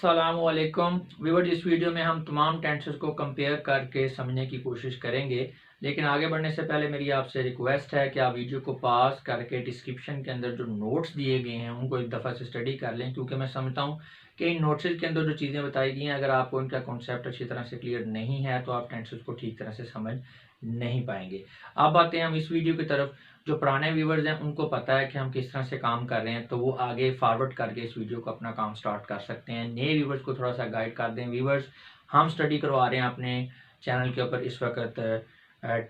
अस्सलामुअलैकुम व्यूअर्स। इस वीडियो में हम तमाम टेंसेस को कंपेयर करके समझने की कोशिश करेंगे, लेकिन आगे बढ़ने से पहले मेरी आपसे रिक्वेस्ट है कि आप वीडियो को पॉज करके डिस्क्रिप्शन के अंदर जो नोट्स दिए गए हैं उनको एक दफ़ा से स्टडी कर लें, क्योंकि मैं समझता हूँ कि इन नोट्स के अंदर जो चीज़ें बताई गई हैं, अगर आपको इनका कॉन्सेप्ट अच्छी तरह से क्लियर नहीं है तो आप टेंसेस को ठीक तरह से समझ नहीं पाएंगे। अब आते हैं हम इस वीडियो की तरफ। जो पुराने व्यूवर्स हैं उनको पता है कि हम किस तरह से काम कर रहे हैं, तो वो आगे फॉरवर्ड करके इस वीडियो को अपना काम स्टार्ट कर सकते हैं। नए व्यूवर्स को थोड़ा सा गाइड कर दें। व्यूवर्स, हम स्टडी करवा रहे हैं अपने चैनल के ऊपर इस वक्त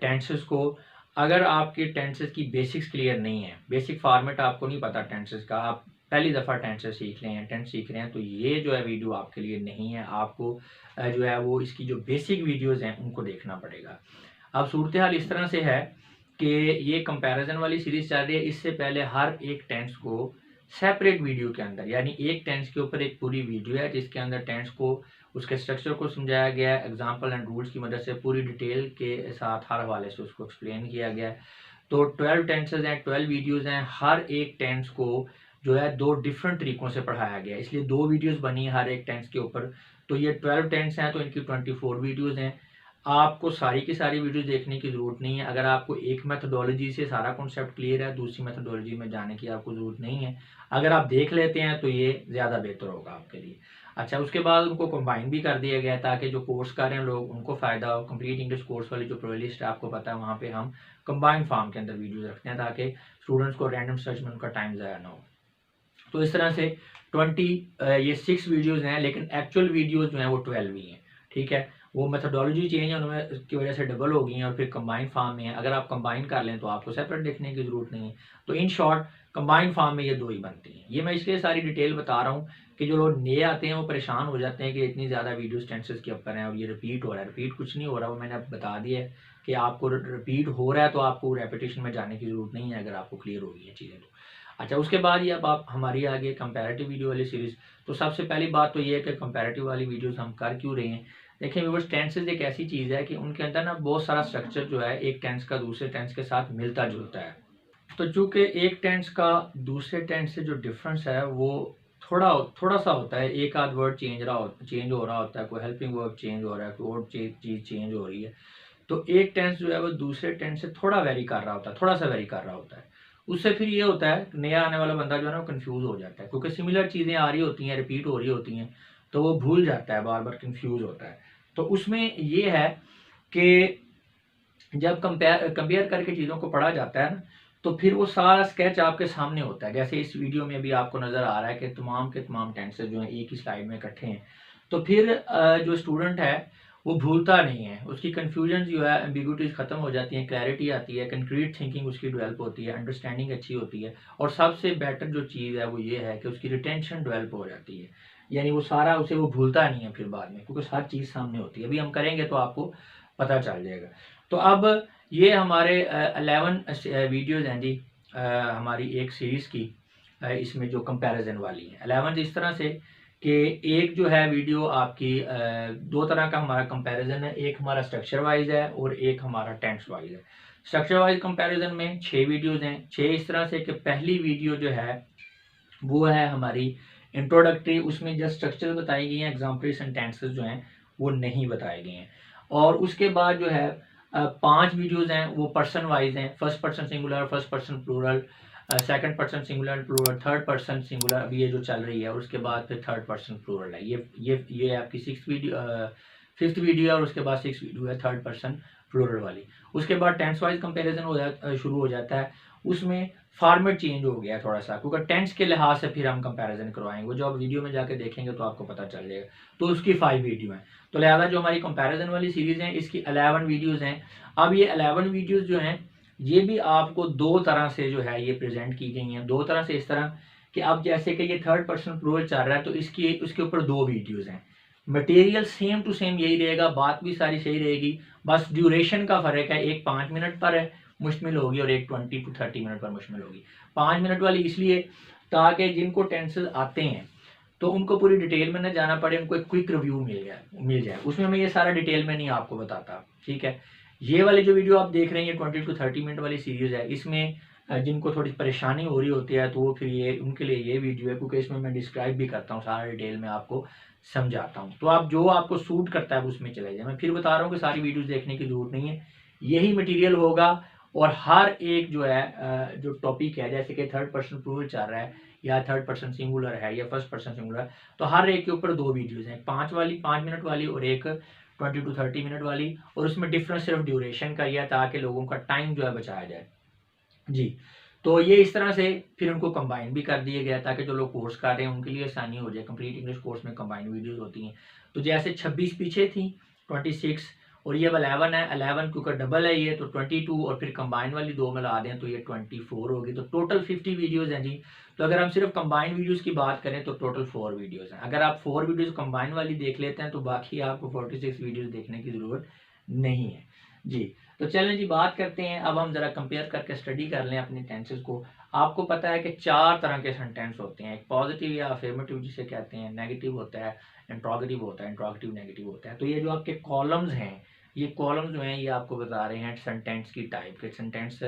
टेंसेस को। अगर आपके टेंसेस की बेसिक्स क्लियर नहीं है, बेसिक फॉर्मेट आपको नहीं पता टेंसेस का, आप पहली दफ़ा टेंसेस सीख रहे हैं, टेंस सीख रहे हैं, तो ये जो है वीडियो आपके लिए नहीं है। आपको जो है वो इसकी जो बेसिक वीडियोज़ हैं उनको देखना पड़ेगा। अब सूरत हाल इस तरह से है कि ये कंपैरिजन वाली सीरीज चल रही है। इससे पहले हर एक टेंस को सेपरेट वीडियो के अंदर, यानी एक टेंस के ऊपर एक पूरी वीडियो है जिसके अंदर टेंस को, उसके स्ट्रक्चर को समझाया गया है, एग्जांपल एंड रूल्स की मदद से पूरी डिटेल के साथ हर हवाले से उसको एक्सप्लेन किया गया है। तो 12 टेंसेज हैं, 12 वीडियोज़ हैं। हर एक टेंस को जो है दो डिफरेंट तरीक़ों से पढ़ाया गया है, इसलिए दो वीडियोज़ बनी है हर एक टेंस के ऊपर। तो ये 12 टेंस हैं तो इनकी 24 वीडियोज़ हैं। आपको सारी की सारी वीडियो देखने की ज़रूरत नहीं है। अगर आपको एक मेथोडोलॉजी से सारा कॉन्सेप्ट क्लियर है, दूसरी मेथोडोलॉजी में जाने की आपको ज़रूरत नहीं है। अगर आप देख लेते हैं तो ये ज़्यादा बेहतर होगा आपके लिए। अच्छा, उसके बाद उनको कंबाइन भी कर दिया गया है ताकि जो कोर्स कर रहे हैं लोग उनको फ़ायदा हो। कंप्लीट इंग्लिश कोर्स वाली जो प्लेलिस्ट है आपको पता है, वहाँ पे हम कंबाइन फॉर्म के अंदर वीडियोज़ रखते हैं ताकि स्टूडेंट्स को रैंडम सर्च में उनका टाइम ज़ाया ना हो। तो इस तरह से 6 वीडियोज़ हैं, लेकिन एक्चुअल वीडियोज़ जो हैं वो 12 ही हैं। ठीक है, वो मेथोडोलॉजी चेंज है उनमें की वजह से डबल हो गई हैं और फिर कंबाइन फॉर्म में है। अगर आप कंबाइन कर लें तो आपको सेपरेट देखने की ज़रूरत नहीं है। तो इन शॉर्ट कंबाइन फॉर्म में ये दो ही बनती हैं। ये मैं इसलिए सारी डिटेल बता रहा हूँ कि जो लोग नए आते हैं वो परेशान हो जाते हैं कि इतनी ज़्यादा वीडियोस टेंसेस के ऊपर हैं और ये रिपीट हो रहा है। रिपीट कुछ नहीं हो रहा, वो मैंने अब बता दिया है कि आपको रिपीट हो रहा है तो आपको रेपिटेशन में जाने की ज़रूरत नहीं है अगर आपको क्लियर हो गई है चीज़ें तो। अच्छा, उसके बाद ये अब आप हमारी आगे कंपैरेटिव वीडियो वाली सीरीज़। तो सबसे पहली बात तो ये है कि कंपैरेटिव वाली वीडियोज़ हम कर क्यों रहे हैं। देखिए व्यूअर्स, टेंसेज एक ऐसी चीज़ है कि उनके अंदर ना बहुत सारा स्ट्रक्चर जो है एक टेंस का दूसरे टेंस के साथ मिलता जुलता है। तो चूँकि एक टेंस का दूसरे टेंस से जो डिफरेंस है वो थोड़ा थोड़ा सा होता है, एक आध वर्ड चेंज हो रहा होता है, कोई हेल्पिंग वर्ब चेंज हो रहा है, कोई और चीज़ चेंज हो रही है, तो एक टेंस जो है वो दूसरे टेंस से थोड़ा वेरी कर रहा होता है, थोड़ा सा वेरी कर रहा होता है। उससे फिर ये होता है नया आने वाला बंदा जो है ना वो कन्फ्यूज़ हो जाता है, क्योंकि सिमिलर चीज़ें आ रही होती हैं, रिपीट हो रही होती हैं, तो वो भूल जाता है, बार बार कन्फ्यूज़ होता है। तो उसमें ये है कि जब कंपेयर करके चीज़ों को पढ़ा जाता है ना, तो फिर वो सारा स्केच आपके सामने होता है। जैसे इस वीडियो में भी आपको नज़र आ रहा है कि तमाम के तमाम टेंसेस जो हैं एक ही स्लाइड में इकट्ठे हैं। तो फिर जो स्टूडेंट है वो भूलता नहीं है, उसकी कन्फ्यूजन जो है, एम्बिग्यूटीज ख़त्म हो जाती हैं, क्लैरिटी आती है, कंक्रीट थिंकिंग उसकी डेवलप होती है, अंडरस्टैंडिंग अच्छी होती है, और सबसे बेटर जो चीज़ है वो ये है कि उसकी रिटेंशन डेवलप हो जाती है। यानी वो सारा उसे वो भूलता नहीं है फिर बाद में, क्योंकि हर चीज़ सामने होती है। अभी हम करेंगे तो आपको पता चल जाएगा। तो अब ये हमारे 11 वीडियोज़ हैं जी, हमारी एक सीरीज़ की। इसमें जो कंपैरिजन वाली है 11 इस तरह से कि एक जो है वीडियो आपकी दो तरह का हमारा कंपैरिजन है। एक हमारा स्ट्रक्चर वाइज है और एक हमारा टेंस वाइज है। स्ट्रक्चर वाइज कंपैरिजन में 6 वीडियोज़ हैं। 6 इस तरह से कि पहली वीडियो जो है वो है हमारी इंट्रोडक्टरी, उसमें जस्ट स्ट्रक्चर बताई गई हैं, एग्जाम्पल सेंटेंसेस जो हैं वो नहीं बताए गए हैं। और उसके बाद जो है 5 वीडियोज़ हैं वो पर्सन वाइज हैं, first person singular, first person plural, second person singular plural, third person singular, अभी ये जो चल रही है, और उसके बाद फिर थर्ड पर्सन प्लूरल है। ये आपकी 5th वीडियो है, और उसके बाद 6th वीडियो है थर्ड पर्सन प्लूरल वाली। उसके बाद टेंस वाइज कंपैरिजन शुरू हो जाता है। उसमें फॉर्मेट चेंज हो गया थोड़ा सा, क्योंकि टेंस के लिहाज से फिर हम कंपैरिजन करवाएंगे, वो जो आप वीडियो में जाके देखेंगे तो आपको पता चल जाएगा। तो उसकी 5 वीडियो हैं। तो लिहाजा जो हमारी कंपैरिजन वाली सीरीज़ है इसकी 11 वीडियोज़ हैं। अब ये 11 वीडियोज़ जो हैं ये भी आपको दो तरह से जो है ये प्रेजेंट की गई हैं। दो तरह से इस तरह कि अब जैसे कि ये थर्ड पर्सन प्लूरल चल रहा है तो इसकी उसके ऊपर 2 वीडियोज़ हैं। मटेरियल सेम टू सेम यही रहेगा, बात भी सारी सही रहेगी, बस ड्यूरेशन का फ़र्क है। एक 5 मिनट पर है मुश्तमिल होगी और एक 20 to 30 मिनट पर मुश्तमिल होगी। 5 मिनट वाली इसलिए ताकि जिनको टेंसेस आते हैं तो उनको पूरी डिटेल में न जाना पड़े, उनको एक क्विक रिव्यू मिल जाए। उसमें मैं ये सारा डिटेल में नहीं आपको बताता, ठीक है। ये वाली जो वीडियो आप देख रहे हैं ये 20 to 30 मिनट वाली सीरीज़ है। इसमें जिनको थोड़ी परेशानी हो रही होती है तो वो फिर ये उनके लिए ये वीडियो है, क्योंकि इसमें मैं डिस्क्राइब भी करता हूँ, सारा डिटेल में आपको समझाता हूँ। तो आप जो आपको सूट करता है उसमें चले जाए। मैं फिर बता रहा हूँ कि सारी वीडियोस देखने की ज़रूरत नहीं है, यही मटेरियल होगा। और हर एक जो है जो टॉपिक है, जैसे कि थर्ड पर्सन प्लूरल चल रहा है या थर्ड पर्सन सिंगुलर है या फर्स्ट पर्सन सिंगुलर है, तो हर एक के ऊपर 2 वीडियोस हैं, 5 मिनट वाली और एक 20 to 30 मिनट वाली। और उसमें डिफरेंस सिर्फ ड्यूरेशन का ही है, ताकि लोगों का टाइम जो है बचाया जाए जी। तो ये इस तरह से फिर उनको कंबाइन भी कर दिया गया, ताकि जो लोग कोर्स कर रहे हैं उनके लिए आसानी हो जाए। कंप्लीट इंग्लिश कोर्स में कंबाइन वीडियोस होती हैं। तो जैसे 26 पीछे थी, 26 और ये 11 है, 11 क्योंकि डबल है ये, तो 22 और फिर कंबाइन वाली 2 मिला दें तो ये 24 होगी। तो टोटल 50 वीडियोज़ हैं जी। तो अगर हम सिर्फ कंबाइन वीडियोज़ की बात करें तो टोटल 4 वीडियोज़ हैं। अगर आप 4 वीडियोज़ कंबाइन वाली देख लेते हैं तो बाकी आपको 46 वीडियोज़ देखने की ज़रूरत नहीं है जी। तो चलें जी, बात करते हैं। अब हम ज़रा कंपेयर करके स्टडी कर लें अपने टेंसेस को। आपको पता है कि 4 तरह के सेंटेंस होते हैं, एक पॉजिटिव या अफर्मेटिव जिसे कहते हैं, नेगेटिव होता है, इंट्रोगेटिव होता है, इंट्रोगेटिव नेगेटिव होता है। तो ये जो आपके कॉलम्स हैं, ये कॉलम्स जो हैं ये आपको बता रहे हैं सेंटेंस की टाइप के। सेंटेंस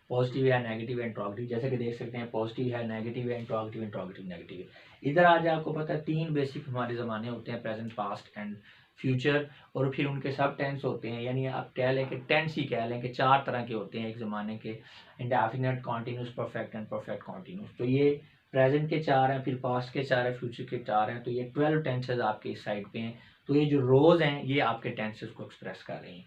पॉजिटिव है, नेगेटिव है, इंट्रोगेटिव, जैसे कि देख सकते हैं पॉजिटिव है, नेगेटिव है, इंट्रोगेटिव, इंट्रोगेटिव नेगेटिव है। इधर आज आपको पता है 3 बेसिक हमारे ज़माने होते हैं, प्रेजेंट, पास्ट एंड फ्यूचर। और फिर उनके सब टेंस होते हैं, यानी आप कह लें कि टेंस ही कह लें कि 4 तरह के होते हैं एक ज़माने के, indefinite, continuous, perfect and perfect continuous. तो ये प्रेजेंट के 4 हैं, फिर पास्ट के 4 हैं, फ्यूचर के 4 हैं। तो ये 12 टेंसेज आपके इस साइड पे हैं। तो ये जो रोज हैं ये आपके टेंसेस को एक्सप्रेस कर रहे हैं।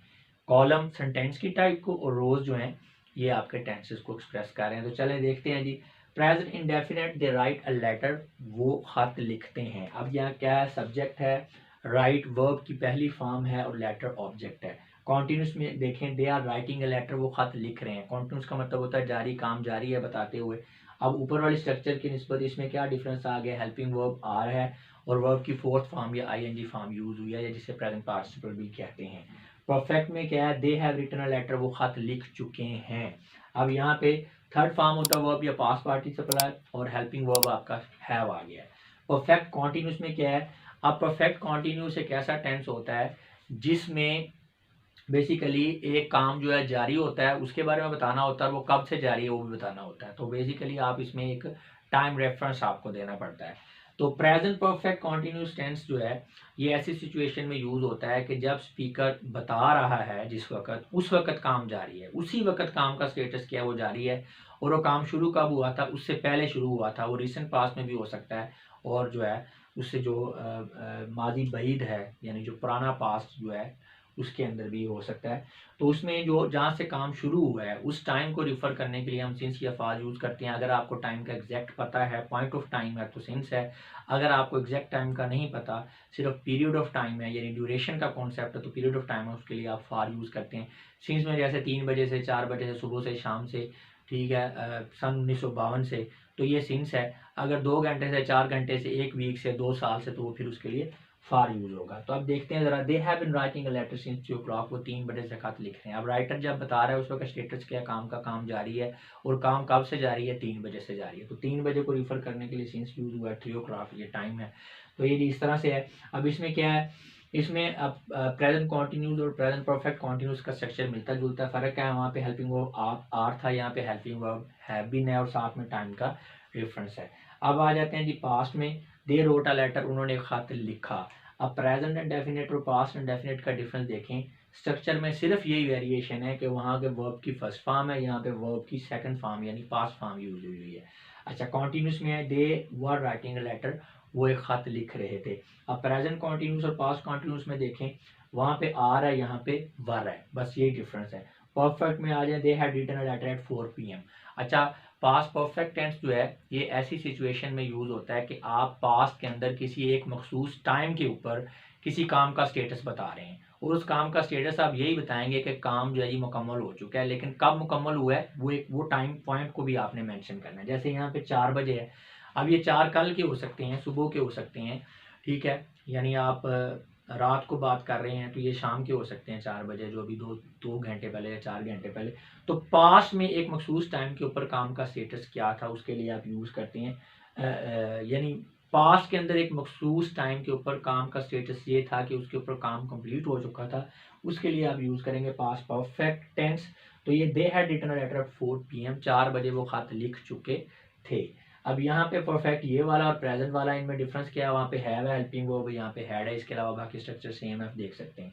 कॉलम सेंटेंस की टाइप को और रोज जो हैं ये आपके टेंसेस को एक्सप्रेस कर रहे हैं। तो चले देखते हैं जी। Present indefinite, they write a letter, वो खत लिखते हैं। अब यहाँ क्या है, सब्जेक्ट है, राइट वर्ब की पहली फॉर्म है और लेटर ऑब्जेक्ट है। कॉन्टिन्यूस में देखें, they are writing a letter, वो खत लिख रहे हैं। कॉन्टिन्यूस का मतलब होता है जारी, काम जारी है बताते हुए। अब ऊपर वाले स्ट्रक्चर की निस्बत इसमें क्या डिफरेंस आ गया, हेल्पिंग वर्ब आर है और वर्ब की फोर्थ फॉर्म या आईएनजी फॉर्म यूज हुई है, या जिसे प्रेजेंट पार्टिसिपल भी कहते हैं। परफेक्ट में क्या है, they have written a letter, वो खत लिख चुके हैं। अब यहाँ पे थर्ड फॉर्म होता है वर्ब या पास्ट पार्टिसिपल है और हेल्पिंग वर्ब आपका हैव आ गया है। परफेक्ट कॉन्टिन्यूस में क्या है, अब परफेक्ट कॉन्टिन्यूस एक ऐसा टेंस होता है जिसमें बेसिकली एक काम जो है जारी होता है, उसके बारे में बताना होता है, वो कब से जारी है वो भी बताना होता है। तो बेसिकली आप इसमें एक टाइम रेफरेंस आपको देना पड़ता है। तो प्रेजेंट परफेक्ट कॉन्टिन्यूस टेंस जो है ये ऐसी सिचुएशन में यूज होता है कि जब स्पीकर बता रहा है जिस वक्त, उस वक्त काम जारी है, उसी वक्त काम का स्टेटस क्या है वो जारी है। और वो काम शुरू कब हुआ था, उससे पहले शुरू हुआ था, वो रिसेंट पास्ट में भी हो सकता है। और जो है उससे जो माजी बईद है, यानी जो पुराना पास्ट जो है उसके अंदर भी हो सकता है। तो उसमें जो जहाँ से काम शुरू हुआ है उस टाइम को रिफ़र करने के लिए हम सिंस या फाज यूज़ करते हैं। अगर आपको टाइम का एग्जैक्ट पता है, पॉइंट ऑफ टाइम है तो सिंस है। अगर आपको एग्जैक्ट टाइम का नहीं पता, सिर्फ पीरियड ऑफ टाइम है यानी ड्यूरेशन का कॉन्सेप्ट है, तो पीरियड ऑफ टाइम है उसके लिए आप फार यूज़ करते हैं। सिंस में जैसे 3 बजे से 4 बजे से, सुबह से शाम से, ठीक है, सन 1952 से, तो ये सिंस है। अगर 2 घंटे से 4 घंटे से, 1 वीक से, 2 साल से, तो वो फिर उसके लिए फार यूज होगा। तो अब देखते हैं जरा, they have been writing a letter since 3 o'clock, वो 3 बजे से खत लिख रहे हैं। अब राइटर जब बता रहा है उस वक्त स्टेटस क्या, काम का काम जारी है। और काम कब से जारी है, 3 बजे से जारी है। तो 3 बजे को रिफर करने के लिए सिंस यूज हुआ है, 3 o'clock ये टाइम है। तो ये इस तरह से है। अब इसमें क्या है, इसमें अब प्रेजेंट कॉन्टिन्यूस और प्रेजेंट परफेक्ट कॉन्टिन्यूस का स्ट्रक्चर मिलता जुलता है। फर्क क्या है, वहाँ पे हेल्पिंग वर्ब आर था, यहाँ पे हेल्पिंग वर्ब हैव बीन है और साथ में टाइम का रेफरेंस है। अब आ जाते हैं जी पास्ट में, दे रोट अ लेटर, उन्होंने एक खत लिखा। अब प्रेजेंट इंडेफिनिट और पास्ट इंडेफिनिट का डिफरेंस देखें। स्ट्रक्चर में सिर्फ यही वेरिएशन है कि वहाँ के वर्ब की फर्स्ट फॉर्म है, यहाँ पे वर्ब की सेकंड फॉर्म यानी पास्ट फॉर्म यूज हुई है। अच्छा, कॉन्टिन्यूस में है, दे वर राइटिंग अ लेटर, वो एक खत लिख रहे थे। अब प्रेजेंट कॉन्टिन्यूस और पास्ट कॉन्टिन्यूस में देखें, वहाँ पे आर है, यहाँ पे वर है, बस यही डिफरेंस है। परफेक्ट में आ जाए, they had written a letter at 4 PM। अच्छा, पास्ट परफेक्ट टेंस जो है ये ऐसी सिचुएशन में यूज होता है कि आप पास्ट के अंदर किसी एक मखसूस टाइम के ऊपर किसी काम का स्टेटस बता रहे हैं, और उस काम का स्टेटस आप यही बताएंगे कि काम जो है ये मुकम्मल हो चुका है, लेकिन कब मुकम्मल हुआ है वो टाइम पॉइंट को भी आपने मेंशन करना है। जैसे यहाँ पे 4 बजे है, अब ये 4 कल के हो सकते हैं, सुबह के हो सकते हैं, ठीक है, यानी आप रात को बात कर रहे हैं तो ये शाम के हो सकते हैं 4 बजे, जो अभी 2 घंटे पहले या 4 घंटे पहले। तो पास्ट में एक मखसूस टाइम के ऊपर काम का स्टेटस क्या था उसके लिए आप यूज़ करते हैं, यानी पास्ट के अंदर एक मखसूस टाइम के ऊपर काम का स्टेटस ये था कि उसके ऊपर काम कंप्लीट हो चुका था, उसके लिए आप यूज़ करेंगे पास्ट परफेक्ट टेंस। तो ये they had written letter at 4 PM, 4 बजे वो खत लिख चुके थे। अब यहाँ पे परफेक्ट ये वाला और प्रेजेंट वाला, इनमें डिफरेंस क्या है, वहाँ पे हैव है, हेल्पिंग वो यहाँ पे हैड है, इसके अलावा बाकी स्ट्रक्चर सेम है, आप देख सकते हैं।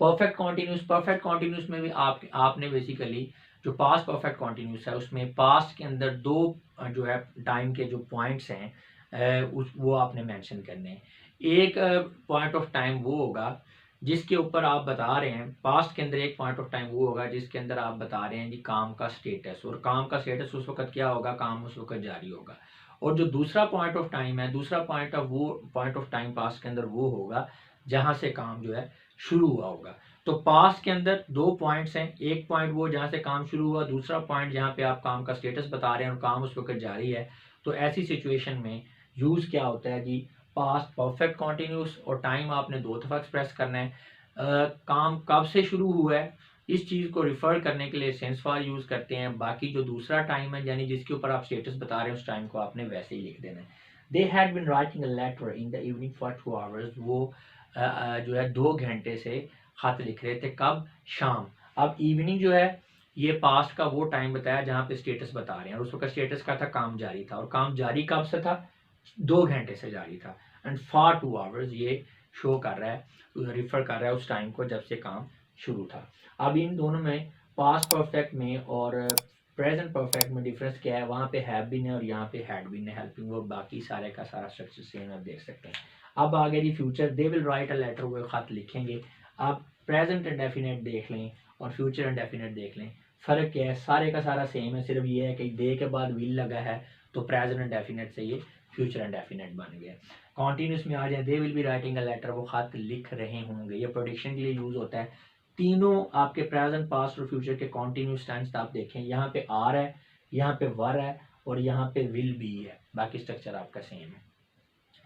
परफेक्ट कॉन्टिन्यूस में भी आपने बेसिकली जो पास्ट परफेक्ट कॉन्टिन्यूस है उसमें पास्ट के अंदर दो जो है टाइम के जो पॉइंट्स हैं वो आपने मेंशन करने हैं। एक पॉइंट ऑफ टाइम वो होगा जिसके ऊपर आप बता रहे हैं, पास्ट के अंदर एक पॉइंट ऑफ टाइम वो होगा जिसके अंदर आप बता रहे हैं जी काम का स्टेटस, और काम का स्टेटस उस वक्त क्या होगा, काम उस वक्त जारी होगा। और जो दूसरा पॉइंट ऑफ टाइम है, दूसरा पॉइंट ऑफ टाइम पास्ट के अंदर वो होगा जहाँ से काम जो है शुरू हुआ होगा। तो पास्ट के अंदर दो पॉइंट्स हैं, एक पॉइंट वो जहाँ से काम शुरू हुआ, दूसरा पॉइंट जहाँ पे आप काम का स्टेटस बता रहे हैं और काम उस वक्त जारी है। तो ऐसी सिचुएशन में यूज़ क्या होता है जी, पास्ट परफेक्ट कॉन्टिन्यूस, और टाइम आपने दो दफ़ा एक्सप्रेस करना है। काम कब से शुरू हुआ है इस चीज़ को रिफ़र करने के लिए सेंस फॉर यूज़ करते हैं। बाकी जो दूसरा टाइम है यानी जिसके ऊपर आप स्टेटस बता रहे हैं उस टाइम को आपने वैसे ही लिख देना है। They had been writing a letter in the evening for 2 hours, वो जो है 2 घंटे से खत लिख रहे थे, कब, शाम। अब इवनिंग जो है ये पास्ट का वो टाइम बताया जहाँ पे स्टेटस बता रहे हैं, और उस वक्त स्टेटस का था काम जारी था, और काम जारी कब से था, 2 घंटे से जारी था। एंड फॉर 2 आवर्स ये शो कर रहा है, रिफर कर रहा है उस टाइम को जब से काम शुरू था। अब इन दोनों में पास्ट परफेक्ट में और प्रेजेंट परफेक्ट में डिफरेंस क्या है, वहाँ पे हैव बीन है और यहाँ पे हैड बीन है, हेल्पिंग वर्ब, बाकी सारे का सारा स्ट्रक्चर सेम आप देख सकते हैं। अब आगे जी future, they will write a letter, वो खत लिखेंगे। आप प्रेजेंट इंडेफिनेट देख लें और फ्यूचर इंडेफिनेट देख लें, फ़र्क क्या है, सारे का सारा सेम है, सिर्फ ये है कि दे के बाद विल लगा है तो प्रेजेंट इंडेफिनेट से ये फ्यूचर इंडेफिनेट बन गया। कॉन्टीन्यूस में आ जाए, they will be writing a letter, वो खत लिख रहे होंगे, ये प्रोडिक्शन के लिए यूज़ होता है। तीनों आपके प्रेजेंट, पास्ट और फ्यूचर के कॉन्टीन्यूस टेंस आप देखें, यहाँ पे आर है, यहाँ पे वर है और यहाँ पे विल बी है, बाकी स्ट्रक्चर आपका सेम है।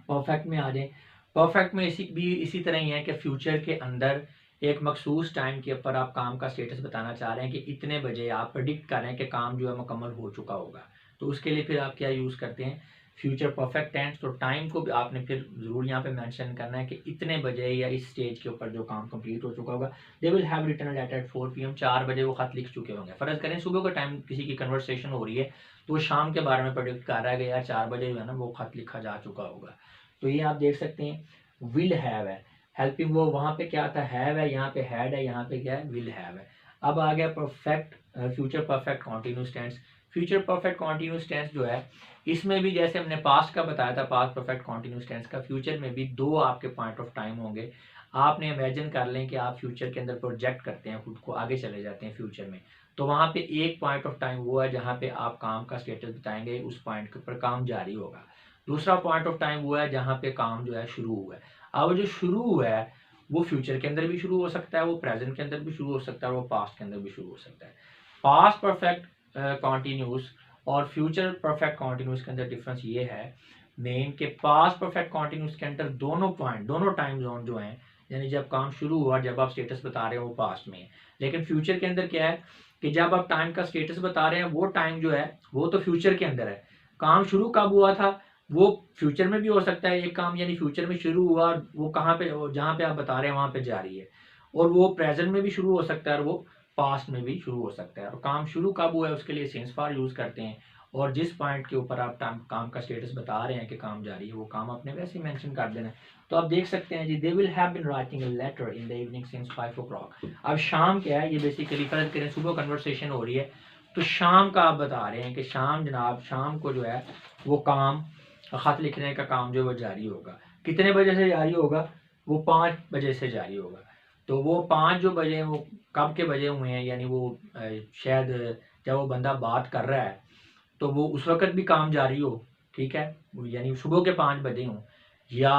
परफेक्ट में आ जाए, परफेक्ट में इसी तरह ही है कि फ्यूचर के अंदर एक मखसूस टाइम के ऊपर आप काम का स्टेटस बताना चाह रहे हैं कि इतने बजे आप प्रिडिक्ट कर रहे हैं कि काम जो है मुकम्मल हो चुका होगा, तो उसके लिए फिर आप क्या यूज़ करते हैं, फ्यूचर परफेक्ट टेंस। तो टाइम को भी आपने फिर ज़रूर यहाँ पे मेंशन करना है कि इतने बजे या इस स्टेज के ऊपर जो काम कंप्लीट हो चुका होगा। They will have written letter at 4 PM, 4 बजे वो खत लिख चुके होंगे। फ़र्ज़ करें सुबह का टाइम किसी की कन्वर्सेशन हो रही है तो वो शाम के बारे में प्रिडिक्ट कर रहा है कि यार 4 बजे जो है ना वो खत लिखा जा चुका होगा। तो ये आप देख सकते हैं विल हैव है, हेल्पिंग वो वहाँ पे क्या था, हैव है, यहाँ पे हैड है, यहाँ पे क्या है, विल हैव है। अब आ गया perfect future perfect continuous tense. Future perfect continuous tense जो है इसमें भी जैसे हमने पास्ट का बताया था, पास्ट परफेक्ट कॉन्टिन्यूस टेंस का, फ्यूचर में भी दो आपके पॉइंट ऑफ टाइम होंगे। आपने इमेजिन कर लें कि आप फ्यूचर के अंदर प्रोजेक्ट करते हैं खुद को, आगे चले जाते हैं फ्यूचर में, तो वहाँ पे एक पॉइंट ऑफ टाइम वो है जहाँ पे आप काम का स्टेटस बताएंगे, उस पॉइंट के ऊपर काम जारी होगा। दूसरा पॉइंट ऑफ टाइम वो है जहाँ पे काम जो है शुरू हुआ है। अब जो शुरू हुआ है वो फ्यूचर के अंदर भी शुरू हो सकता है, वो प्रेजेंट के अंदर भी शुरू हो सकता है, वो पास्ट के अंदर भी शुरू हो सकता है। पास्ट परफेक्ट कॉन्टिन्यूस और फ्यूचर परफेक्ट कॉन्टिन्यूस के अंदर डिफरेंस ये है मेन के पास्ट परफेक्ट कॉन्टिन्यूस के अंदर दोनों पॉइंट, दोनों टाइम जोन जो हैं, यानी जब काम शुरू हुआ, जब आप स्टेटस बता रहे हो वो पास्ट में है। लेकिन फ्यूचर के अंदर क्या है कि जब आप टाइम का स्टेटस बता रहे हैं वो टाइम जो है वो तो फ्यूचर के अंदर है। काम शुरू कब हुआ था वो फ्यूचर में भी हो सकता है, एक काम यानी फ्यूचर में शुरू हुआ वो कहाँ पे, जहाँ पे आप बता रहे हैं वहाँ पे जारी है, और वो प्रेजेंट में भी शुरू हो सकता है और वो पास्ट में भी शुरू हो सकता है। और काम शुरू कब हुआ है उसके लिए सेंस फॉर यूज़ करते हैं, और जिस पॉइंट के ऊपर आप काम का स्टेटस बता रहे हैं कि काम जारी है वो काम आपने वैसे ही मेंशन कर देना है। तो आप देख सकते हैं जी, they will have been writing a letter in the evening since 5 o'clock। अब शाम क्या है, ये बेसिकली फर्ज करें सुबह कन्वर्सेशन हो रही है तो शाम का आप बता रहे हैं कि शाम जनाब, शाम को जो है वो काम खत लिखने का काम जो वो जारी होगा। कितने बजे से जारी होगा, वो 5 बजे से जारी होगा। तो वो 5 जो बजे वो कब के बजे हुए हैं, यानी वो शायद जब वो बंदा बात कर रहा है तो वो उस वक्त भी काम जारी हो, ठीक है, यानी सुबह के 5 बजे हों या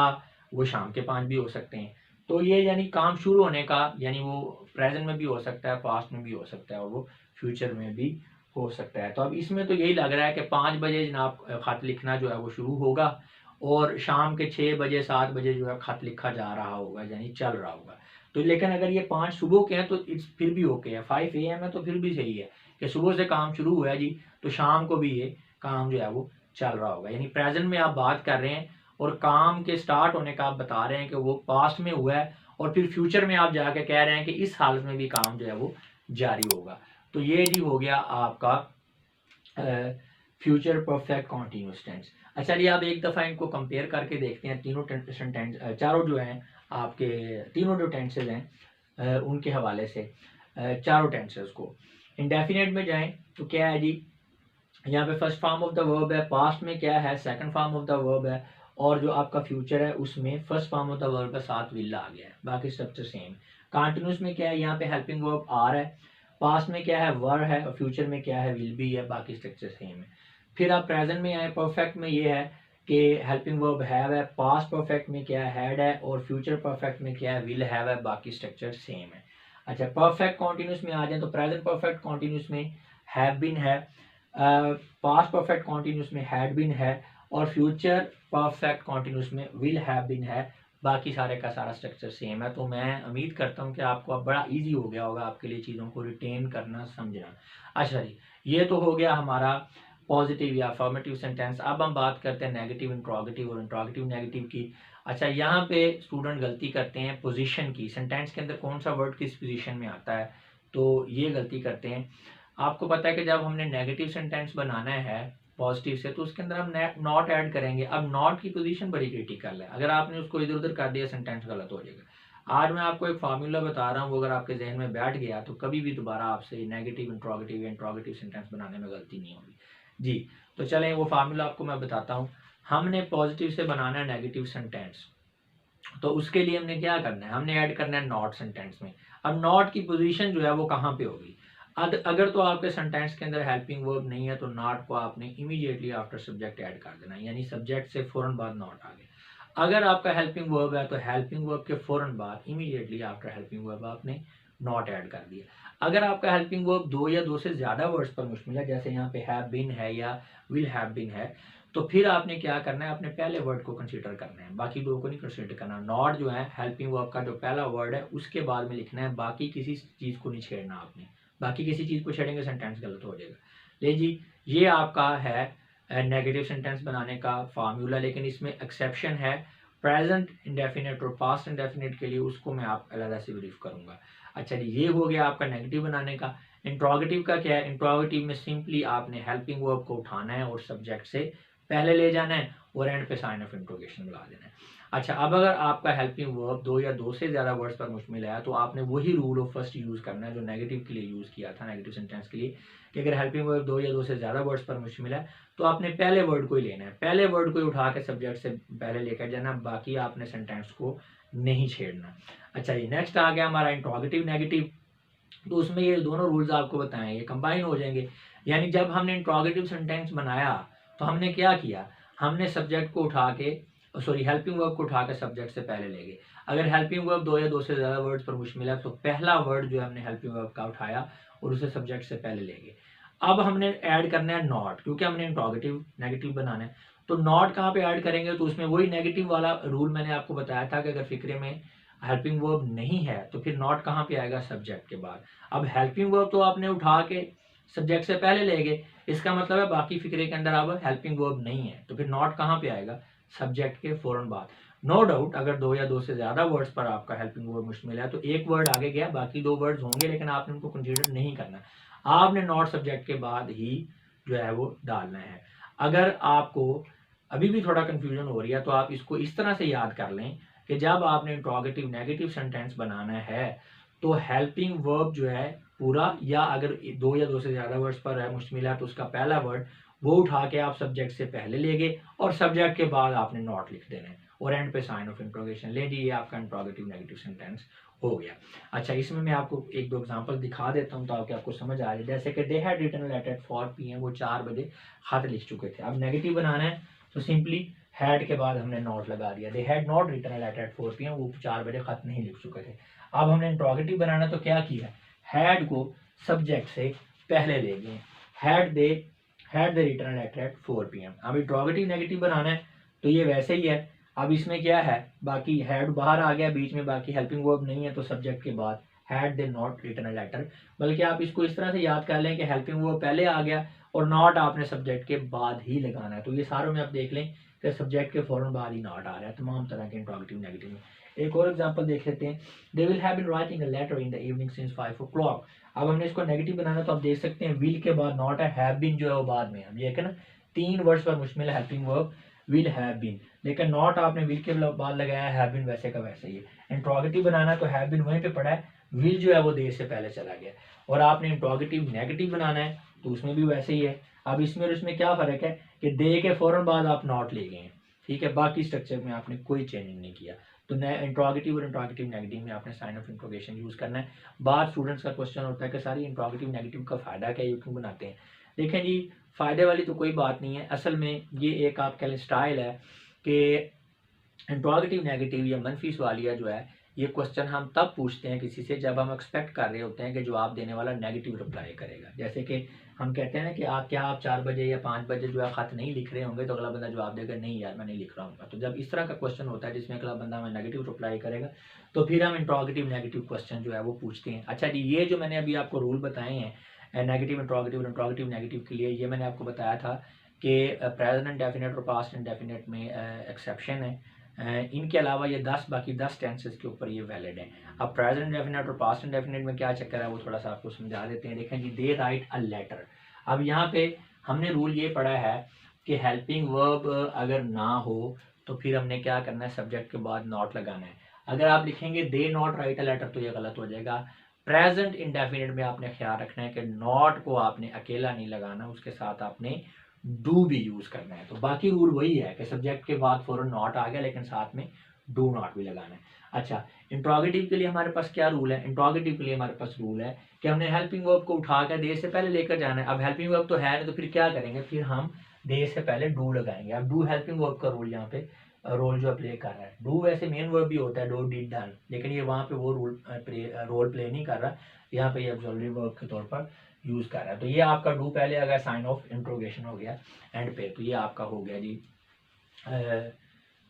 वो शाम के 5 भी हो सकते हैं। तो ये यानी काम शुरू होने का, यानी वो प्रेजेंट में भी हो सकता है, पास्ट में भी हो सकता है और वो फ्यूचर में भी हो सकता है। तो अब इसमें तो यही लग रहा है कि 5 बजे जनाब खत लिखना जो है वो शुरू होगा और शाम के 6 बजे 7 बजे जो है खत लिखा जा रहा होगा, यानी चल रहा होगा। तो लेकिन अगर ये 5 सुबह के हैं तो इट्स फिर भी ओके है, 5 AM है तो फिर भी सही है कि सुबह से काम शुरू हुआ है जी, तो शाम को भी ये काम जो है वो चल रहा होगा। यानी प्रेजेंट में आप बात कर रहे हैं और काम के स्टार्ट होने का आप बता रहे हैं कि वो पास्ट में हुआ है, और फिर फ्यूचर में आप जाके कह रहे हैं कि इस हालत में भी काम जो है वो जारी होगा। तो ये जी हो गया आपका फ्यूचर परफेक्ट कॉन्टिन्यूस टेंस। अच्छा जी, आप एक दफ़ा इनको कंपेयर करके देखते हैं, तीनों टेंस चारों जो हैं आपके, तीनों जो टेंसेज हैं उनके हवाले से। चारों टेंसेज को इंडेफिनेट में जाएं तो क्या है जी, यहाँ पे first form of the verb है, पास्ट में क्या है second form of the verb है, और जो आपका फ्यूचर है उसमें first form of the verb है, साथ विल आ गया है, बाकी स्ट्रक्चर सेम। कॉन्टिन्यूस में क्या है, यहाँ पे हेल्पिंग वर्ब आर है, पास्ट में क्या है वर है, और फ्यूचर में क्या है विल बी है, बाकी स्ट्रक्चर सेम है। फिर आप प्रेजेंट में आए, परफेक्ट में ये है कि हेल्पिंग वर्ब हैव है, पास्ट परफेक्ट में क्या है हैड है, और फ्यूचर परफेक्ट में क्या है विल हैव है, बाकी स्ट्रक्चर सेम है। अच्छा, परफेक्ट कॉन्टिन्यूस में आ जाए तो प्रेजेंट परफेक्ट कॉन्टिन्यूस में हैव बीन है, पास्ट परफेक्ट कॉन्टिन्यूस में हैड बीन है, और फ्यूचर परफेक्ट कॉन्टिन्यूस में विल हैव बीन है, बाकी सारे का सारा स्ट्रक्चर सेम है। तो मैं उम्मीद करता हूँ कि आपको अब बड़ा इजी हो गया होगा आपके लिए चीज़ों को रिटेन करना, समझना। अच्छा जी, ये तो हो गया हमारा पॉजिटिव या अफर्मेटिव सेंटेंस। अब हम बात करते हैं नेगेटिव इंट्रोगेटिव और इंट्रोगेटिव नेगेटिव की। अच्छा, यहाँ पे स्टूडेंट गलती करते हैं पोजीशन की, सेंटेंस के अंदर कौन सा वर्ड किस पोजीशन में आता है, तो ये गलती करते हैं। आपको पता है कि जब हमने नेगेटिव सेंटेंस बनाना है पॉजिटिव से, तो उसके अंदर हम नॉट ऐड करेंगे। अब नॉट की पोजीशन बड़ी क्रिटिकल है, अगर आपने उसको इधर उधर कर दिया सेंटेंस गलत हो जाएगा। आज मैं आपको एक फार्मूला बता रहा हूँ, वो अगर आपके जहन में बैठ गया तो कभी भी दोबारा आपसे नेगेटिव इंट्रोगेटिव या इंट्रोगेटिव सेंटेंस बनाने में गलती नहीं होगी जी। तो चलें वो फार्मूला आपको मैं बताता हूँ। हमने पॉजिटिव से बनाना है नेगेटिव सेंटेंस, तो उसके लिए हमने क्या करना है, हमने ऐड करना है नॉट सेंटेंस में। अब नॉट की पोजीशन जो है वो कहाँ पे होगी, अगर तो आपके सेंटेंस के अंदर हेल्पिंग वर्ब नहीं है तो नॉट को आपने इमीडिएटली आफ्टर सब्जेक्ट ऐड कर देना, यानी सब्जेक्ट से फौरन बाद नॉट आ गया। अगर आपका हेल्पिंग वर्ब है तो हेल्पिंग वर्ब के फौरन बाद इमीडिएटली आफ्टर हेल्पिंग वर्ब आपने नॉट ऐड कर दिया। अगर आपका हेल्पिंग वर्ब दो या दो से ज़्यादा वर्ड्स पर मुश्तमिल है, जैसे यहाँ पे हैव बीन है या विल हैव बीन है, तो फिर आपने क्या करना है, अपने पहले वर्ड को कंसीडर करना है, बाकी दो को नहीं कंसीडर करना। नॉट जो है हेल्पिंग वर्ब का जो पहला वर्ड है उसके बाद में लिखना है, बाकी किसी चीज़ को नहीं छेड़ना आपने, बाकी किसी चीज़ को छेड़ेंगे सेंटेंस गलत हो जाएगा। ले जी, ये आपका है नेगेटिव सेंटेंस बनाने का फार्मूला, लेकिन इसमें एक्सेप्शन है प्रेजेंट इंडेफिनेट और पास्ट इंडेफिनेट के लिए, उसको मैं आप अलग से ब्रीफ करूंगा। अच्छा जी, ये हो गया आपका नेगेटिव बनाने का। इंट्रोगेटिव का क्या है, इंट्रोगेटिव में सिंपली आपने हेल्पिंग वर्ब को उठाना है और सब्जेक्ट से पहले ले जाना है और एंड पे साइन ऑफ इंट्रोगेशन बुला देना है। अच्छा, अब अगर आपका हेल्पिंग वर्ब दो या दो से ज़्यादा वर्ड्स पर मुश्तमिल है तो आपने वही रूल ऑफ फर्स्ट यूज़ करना है जो नेगेटिव के लिए यूज़ किया था, नेगेटिव सेंटेंस के लिए, कि अगर हेल्पिंग वर्ब दो या दो से ज़्यादा वर्ड्स पर मुश्तमिल है तो आपने पहले वर्ड को ही लेना है, पहले वर्ड को ही उठा के सब्जेक्ट से पहले लेकर जाना, बाकी आपने सेंटेंस को नहीं छेड़ना। अच्छा जी, नेक्स्ट आ गया हमारा इंट्रोगेटिव नेगेटिव। तो उसमें ये दोनों रूल्स आपको बताएं, ये कंबाइन हो जाएंगे। यानी जब हमने इंट्रोगेटिव सेंटेंस बनाया तो हमने क्या किया, हमने सब्जेक्ट को उठा के, सॉरी हेल्पिंग वर्ब को उठा के सब्जेक्ट से पहले ले गए। अगर हेल्पिंग वर्ब दो या दो से ज़्यादा वर्ड्स पर मुश्तमिल है तो पहला वर्ड जो है हमने हेल्पिंग वर्ब का उठाया और उसे सब्जेक्ट से पहले ले गए। अब हमने ऐड करना है नॉट, क्योंकि हमने इंट्रोगेटिव नेगेटिव बनाना है। तो नॉट कहाँ पे ऐड करेंगे, तो उसमें वही नेगेटिव वाला रूल मैंने आपको बताया था कि अगर फिक्रे में हेल्पिंग वर्ब नहीं है तो फिर नॉट कहाँ पे आएगा, सब्जेक्ट के बाद। अब हेल्पिंग वर्ब तो आपने उठा के सब्जेक्ट से पहले ले गए, इसका मतलब है बाकी फिक्रे के अंदर अब हेल्पिंग वर्ब नहीं है, तो फिर नॉट कहाँ पे आएगा, सब्जेक्ट के फौरन बाद। नो डाउट अगर दो या दो से ज़्यादा वर्ड्स पर आपका हेल्पिंग वर्ब मुश्तमिल है तो एक वर्ड आगे गया, बाकी दो वर्ड्स होंगे, लेकिन आपने उनको कंसीडर नहीं करना, आपने नॉट सब्जेक्ट के बाद ही जो है वो डालना है। अगर आपको अभी भी थोड़ा कन्फ्यूजन हो रही है तो आप इसको इस तरह से याद कर लें कि जब आपने इंट्रोगेटिव नेगेटिव सेंटेंस बनाना है तो हेल्पिंग वर्ब जो है पूरा, या अगर दो या दो से ज़्यादा वर्ड्स पर है मुश्तमिल है तो उसका पहला वर्ड वो उठा के आप सब्जेक्ट से पहले ले गए और सब्जेक्ट के बाद आपने नॉट लिख देना है और एंड पे साइन ऑफ इंट्रोगेशन ले दी, ये आपका इंट्रोगेटिव नेगेटिव सेंटेंस हो गया। अच्छा, इसमें मैं आपको एक दो एग्जांपल दिखा देता हूँ ताकि आपको समझ आ जाए। जैसे कि they had written letter at 4 PM, वो 4 बजे खत लिख चुके थे। अब नेगेटिव बनाना है तो सिंपली हैड के बाद हमने नॉट लगा दिया, they had not written letter at 4 PM, वो 4 बजे खत नहीं लिख चुके थे। अब हमने इंट्रोगेटिव बनाना तो क्या किया, हैड को सब्जेक्ट से पहले ले गए, had they written letter at 4 PM। अब इंट्रोगेटिव नेगेटिव बनाना है तो ये वैसे ही है। अब इसमें क्या है, बाकी हैड बाहर आ गया बीच में, बाकी हेल्पिंग वर्ब नहीं है तो सब्जेक्ट के बाद had they not written a letter. बल्कि आप इसको इस तरह से याद कर लें कि हेल्पिंग वर्ब पहले आ गया और नॉट आपने सब्जेक्ट के बाद ही लगाना है। तो ये सारों में आप देख लें कि सब्जेक्ट के फ़ौरन बाद ही नॉट आ रहा है तमाम तरह के इंट्रोगेटिव नेगेटिव में। एक और एग्जांपल देख लेते हैं, they will have been writing a letter in the evening since 5 o'clock। अब हमने इसको नेगेटिव बनाना तो आप देख सकते हैं विल के बाद नॉट है, हैव बीन जो है वो बाद में। अब ये है ना 3 वर्ड्स पर मुश्तमिल helping verb will have been, लेकिन नॉट आपने विल के बाद लगाया है, हैव बीन वैसे का वैसे ही है। इंट्रोगेटिव बनाना तो हैव बीन वहीं पे पड़ा है, विल जो है वो देर से पहले चला गया। और आपने इंट्रोगेटिव नेगेटिव बनाना है तो उसमें भी वैसे ही है। अब इसमें और इसमें क्या फ़र्क है कि दे के फ़ौरन बाद आप नॉट ले गए हैं, ठीक है, बाकी स्ट्रक्चर में आपने कोई चेंज नहीं किया। तो इंट्रोगेटिव और इंट्रोगेटिव नेगेटिव में आपने साइन ऑफ इंट्रोगेशन यूज़ करना है। बाद स्टूडेंट्स का क्वेश्चन होता है कि सारी इंट्रोगेटिव नेगेटिव का फ़ायदा क्या है, ये क्यों बनाते हैं। देखें जी, फ़ायदे वाली तो कोई बात नहीं है, असल में ये एक आप कह लें स्टाइल है कि इंट्रोगेटिव नेगेटिव या मनफी सवालिया जो है ये क्वेश्चन हम तब पूछते हैं किसी से जब हम एक्सपेक्ट कर रहे होते हैं कि जवाब देने वाला नेगेटिव रिप्लाई करेगा। जैसे कि हम कहते हैं ना कि आप 4 बजे या 5 बजे जो है ख़त नहीं लिख रहे होंगे, तो अगला बंदा जवाब देगा नहीं यार मैं नहीं लिख रहा हूँ। तो जब इस तरह का क्वेश्चन होता है जिसमें अगला बंदा हमें नेगेटिव रिप्लाई करेगा तो फिर हम इंट्रोगेटिव नेगेटिव क्वेश्चन जो है वो पूछते हैं। अच्छा जी, ये जो मैंने अभी आपको रूल बताए हैं नेगेटिव इंट्रोगेटिव इंट्रोगेटिव नेगेटिव के लिए, ये मैंने आपको बताया था कि प्रेजेंट इंडेफिनिट और पास्ट इंडेफिनिट में एक्सेप्शन है। इनके अलावा ये 10 बाकी 10 टेंसेस के ऊपर ये वैलिड है। अब प्रेजेंट इंडेफिनिट और पास्ट इंडेफिनिट में क्या चक्कर है वो थोड़ा सा आपको समझा देते हैं। देखें जी, दे राइट अ लेटर। अब यहाँ पे हमने रूल ये पढ़ा है कि हेल्पिंग वर्ब अगर ना हो तो फिर हमने क्या करना है, सब्जेक्ट के बाद नॉट लगाना है। अगर आप लिखेंगे they not write a letter तो ये गलत हो जाएगा। प्रेजेंट इंडेफिनिट में आपने ख्याल रखना है कि नॉट को आपने अकेला नहीं लगाना, उसके साथ आपने डू भी यूज करना है। तो बाकी रूल वही है कि सब्जेक्ट के बाद फौरन नॉट आ गया लेकिन साथ में डू नॉट भी लगाना है। अच्छा, इंट्रोगेटिव के लिए हमारे पास क्या रूल है, इंट्रोगेटिव के लिए हमारे पास रूल है कि हमने हेल्पिंग वर्ब को उठा कर दे से पहले लेकर जाना है। अब हेल्पिंग वर्ब तो है नहीं तो फिर क्या करेंगे, फिर हम दे से पहले डू लगाएंगे। अब डू हेल्पिंग वर्ब का रूल यहाँ पे रोल जो प्ले कर रहा है। डू वैसे मेन वर्ब भी होता है, डू डिड डन, लेकिन ये वहाँ पे वो रोल प्ले नहीं कर रहा, यहाँ पे ये ऑक्सिलरी वर्ब के तौर पर यूज कर रहा है। तो ये आपका डू पहले आ गया, साइन ऑफ इंट्रोगेशन हो गया एंड पे, तो ये आपका हो गया जी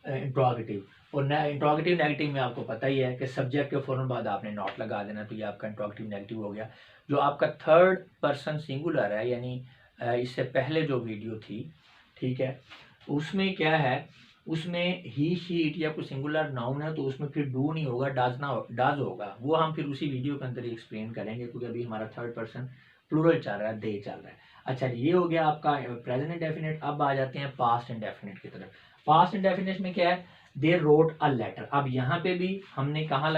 इंट्रोगेटिव। और इंट्रोगेटिव नेगेटिव में आपको पता ही है कि सब्जेक्ट के फौरन बाद आपने नॉट लगा देना, तो ये आपका इंट्रोगेटिव नेगेटिव हो गया। जो आपका थर्ड पर्सन सिंगुलर है, यानी इससे पहले जो वीडियो थी, ठीक है, उसमें क्या है, उसमें ही शी इट या कोई सिंगुलर नाउन है तो उसमें फिर डू नहीं होगा, डज होगा। वो हम फिर उसी वीडियो के अंदर एक्सप्लेन करेंगे क्योंकि अभी हमारा थर्ड पर्सन प्लूरल चल रहा है, दे चल रहा है। अच्छा, ये हो गया आपका प्रेजेंट इंडेफिनिट। अब आ जाते हैं पास्ट इंडेफिनिट की तरफ। पास्ट इंडेफिनिट में क्या है, दे रोट अ लेटर। अब यहाँ पे भी हमने कहाँ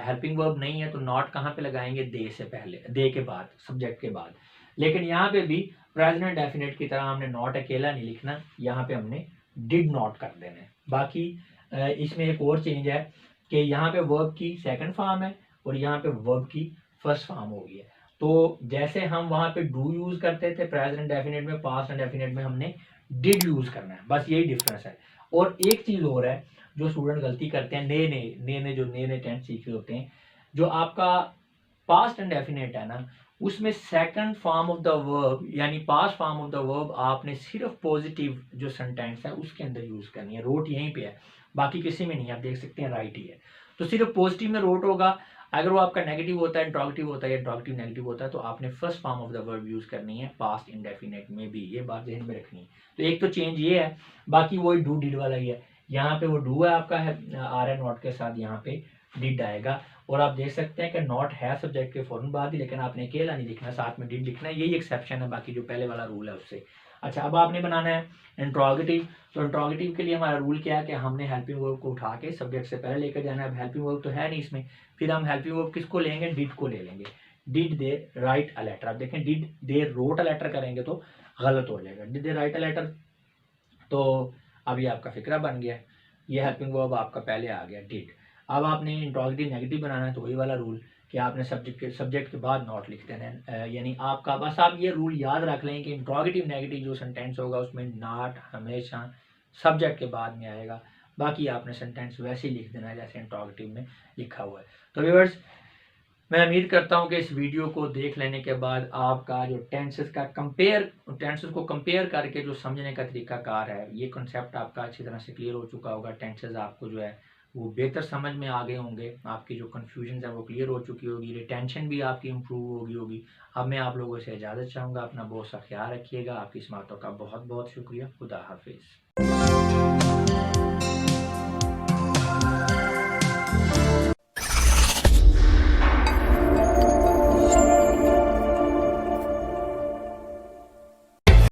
हेल्पिंग वर्ब नहीं है तो नॉट कहाँ पे लगाएंगे, दे से पहले, दे के बाद, सब्जेक्ट के बाद। लेकिन यहाँ पे भी प्रेजेंट इंडेफिनिट की तरह हमने नॉट अकेला नहीं लिखना, यहाँ पे हमने डिड नॉट कर देना है। बाकी इसमें एक और चेंज है कि यहाँ पे वर्ब की सेकंड फॉर्म है और यहाँ पे वर्ब की फर्स्ट फॉर्म हो गई है। तो जैसे हम वहाँ पे डू यूज करते थे प्रेजेंट इंडेफिनिट में, पास्ट इंडेफिनिट में हमने डिड यूज करना है, बस यही डिफरेंस है। और एक चीज और है जो स्टूडेंट गलती करते हैं, नए टेंस सीखे होते हैं, जो आपका पास्ट इंडेफिनिट है ना, उसमें second form of the verb यानी past form of the verb आपने सिर्फ पॉजिटिव जो सेंटेंस है उसके अंदर यूज करनी है। रोट यहीं पे है, बाकी किसी में नहीं, आप देख सकते हैं राइट ही है। तो सिर्फ पॉजिटिव में रोट होगा। अगर वो आपका नेगेटिव होता है, इंट्रोगेटिव होता है या इंट्रोगेटिव नेगेटिव होता है, तो आपने first form of the verb use करनी है पास्ट इंडेफिनिट में भी, ये बात ध्यान में रखनी है। तो एक तो चेंज ये है, बाकी वही डू डिड वाला ही है। यहाँ पे वो डू है आपका है आर है नॉट के साथ, यहाँ पे डिड आएगा। और आप देख सकते हैं कि नॉट है सब्जेक्ट के फौरन बाद ही, लेकिन आपने अकेला नहीं लिखना, साथ में डिड लिखना है, यही एक्सेप्शन है बाकी जो पहले वाला रूल है उससे। अच्छा, अब आपने बनाना है इंट्रोगेटिव। तो इंट्रोगेटिव के लिए हमारा रूल क्या है कि हमने हेल्पिंग वर्ब को उठा के सब्जेक्ट से पहले लेकर जाना है। अब हेल्पिंग वर्ब तो है नहीं इसमें, फिर हम हेल्पिंग वर्ब किसको लेंगे, डिड को ले लेंगे। Did they write a letter. अब देखें did they wrote a letter करेंगे तो गलत हो जाएगा, did they write a letter. तो अब ये आपका फिक्रा बन गया, ये हेल्पिंग वर्ब आपका पहले आ गया डिड। अब आपने इंट्रोगेटिव नेगेटिव बनाना है तो वही वाला रूल कि आपने सब्जेक्ट के बाद नॉट लिख देना है। यानी आपका बस आप ये रूल याद रख लें कि इंट्रोगेटिव नेगेटिव जो सेंटेंस होगा उसमें नॉट हमेशा सब्जेक्ट के बाद में आएगा, बाकी आपने सेंटेंस वैसे ही लिख देना है जैसे इंट्रोगेटिव में लिखा हुआ है। तो व्यूअर्स, मैं उम्मीद करता हूं कि इस वीडियो को देख लेने के बाद आपका जो टेंसेस को कंपेयर करके जो समझने का तरीकाकार है, ये कॉन्सेप्ट आपका अच्छी तरह से क्लियर हो चुका होगा। टेंसेस आपको जो है वो बेहतर समझ में आ गए होंगे, आपकी जो कन्फ्यूजन है वो क्लियर हो चुकी होगी, रिटेंशन भी आपकी इम्प्रूव होगी। अब मैं आप लोगों से इजाज़त चाहूँगा, अपना बहुत सा ख्याल रखिएगा। आपकी इस बातों का बहुत बहुत शुक्रिया। खुदा हाफिज़।